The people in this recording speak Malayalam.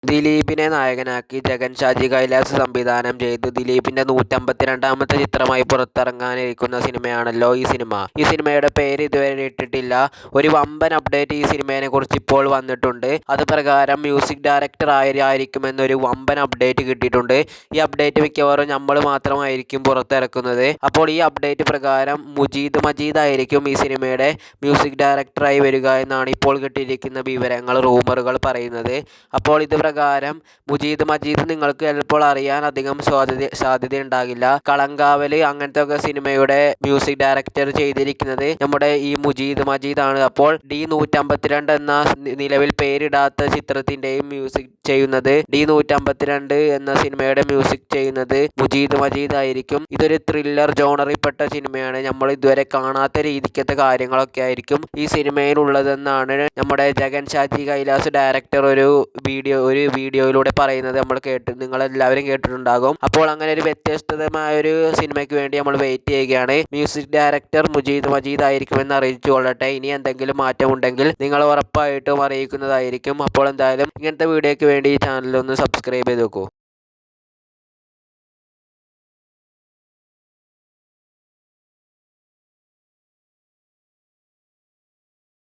ദിലീപിനെ നായകനാക്കി ജഗൻ ഷാജി കൈലാസ് സംവിധാനം ചെയ്ത് ദിലീപിന്റെ 152ാമത്തെ ചിത്രമായി പുറത്തിറങ്ങാനിരിക്കുന്ന സിനിമയാണല്ലോ ഈ സിനിമ. ഈ സിനിമയുടെ പേര് ഇതുവരെ ഇട്ടിട്ടില്ല. ഒരു വമ്പൻ അപ്ഡേറ്റ് ഈ സിനിമയെ കുറിച്ച് ഇപ്പോൾ വന്നിട്ടുണ്ട്. അത് പ്രകാരം മ്യൂസിക് ഡയറക്ടർ ആയിരിക്കുമെന്നൊരു വമ്പൻ അപ്ഡേറ്റ് കിട്ടിയിട്ടുണ്ട്. ഈ അപ്ഡേറ്റ് മിക്കവാറും നമ്മൾ മാത്രമായിരിക്കും പുറത്തിറക്കുന്നത്. അപ്പോൾ ഈ അപ്ഡേറ്റ് പ്രകാരം മുജീദ് മജീദ് ആയിരിക്കും ഈ സിനിമയുടെ മ്യൂസിക് ഡയറക്ടറായി വരിക എന്നാണ് ഇപ്പോൾ കിട്ടിയിരിക്കുന്ന വിവരങ്ങൾ, റൂമറുകൾ പറയുന്നത്. അപ്പോൾ ഇത് പ്രകാരം മുജീദ് മജീദ് നിങ്ങൾക്ക് ചിലപ്പോൾ അറിയാൻ അധികം സാധ്യതയുണ്ടാകില്ല. കളങ്കാവല് അങ്ങനത്തെ ഒക്കെ സിനിമയുടെ മ്യൂസിക് ഡയറക്ടർ ചെയ്തിരിക്കുന്നത് നമ്മുടെ ഈ മുജീദ് മജീദ് ആണ്. അപ്പോൾ D152 എന്ന നിലവിൽ പേരിടാത്ത ചിത്രത്തിന്റെയും മ്യൂസിക് ചെയ്യുന്നത് D152 എന്ന സിനിമയുടെ മ്യൂസിക് ചെയ്യുന്നത് മുജീദ് മജീദ് ആയിരിക്കും. ഇതൊരു ത്രില്ലർ ജോണറിൽപ്പെട്ട സിനിമയാണ്. നമ്മൾ ഇതുവരെ കാണാത്ത രീതിക്കത്തെ കാര്യങ്ങളൊക്കെ ആയിരിക്കും ഈ സിനിമയിൽ ഉള്ളതെന്നാണ് നമ്മുടെ ജഗൻ ഷാജി കൈലാസ് ഡയറക്ടർ ഒരു വീഡിയോയിലൂടെ പറയുന്നത് നിങ്ങളെല്ലാവരും കേട്ടിട്ടുണ്ടാകും. അപ്പോൾ അങ്ങനെ ഒരു വ്യത്യസ്തമായ ഒരു സിനിമയ്ക്ക് വേണ്ടി നമ്മൾ വെയിറ്റ് ചെയ്യുകയാണ്. മ്യൂസിക് ഡയറക്ടർ മുജീദ് മജീദ് ആയിരിക്കുമെന്ന് അറിയിച്ചു കൊള്ളട്ടെ. ഇനി എന്തെങ്കിലും മാറ്റമുണ്ടെങ്കിൽ നിങ്ങൾ ഉറപ്പായിട്ടും അറിയിക്കുന്നതായിരിക്കും. അപ്പോൾ എന്തായാലും ഇങ്ങനത്തെ വീഡിയോയ്ക്ക് വേണ്ടി ഈ ചാനൽ ഒന്ന് സബ്സ്ക്രൈബ് ചെയ്ത് വെക്കൂ.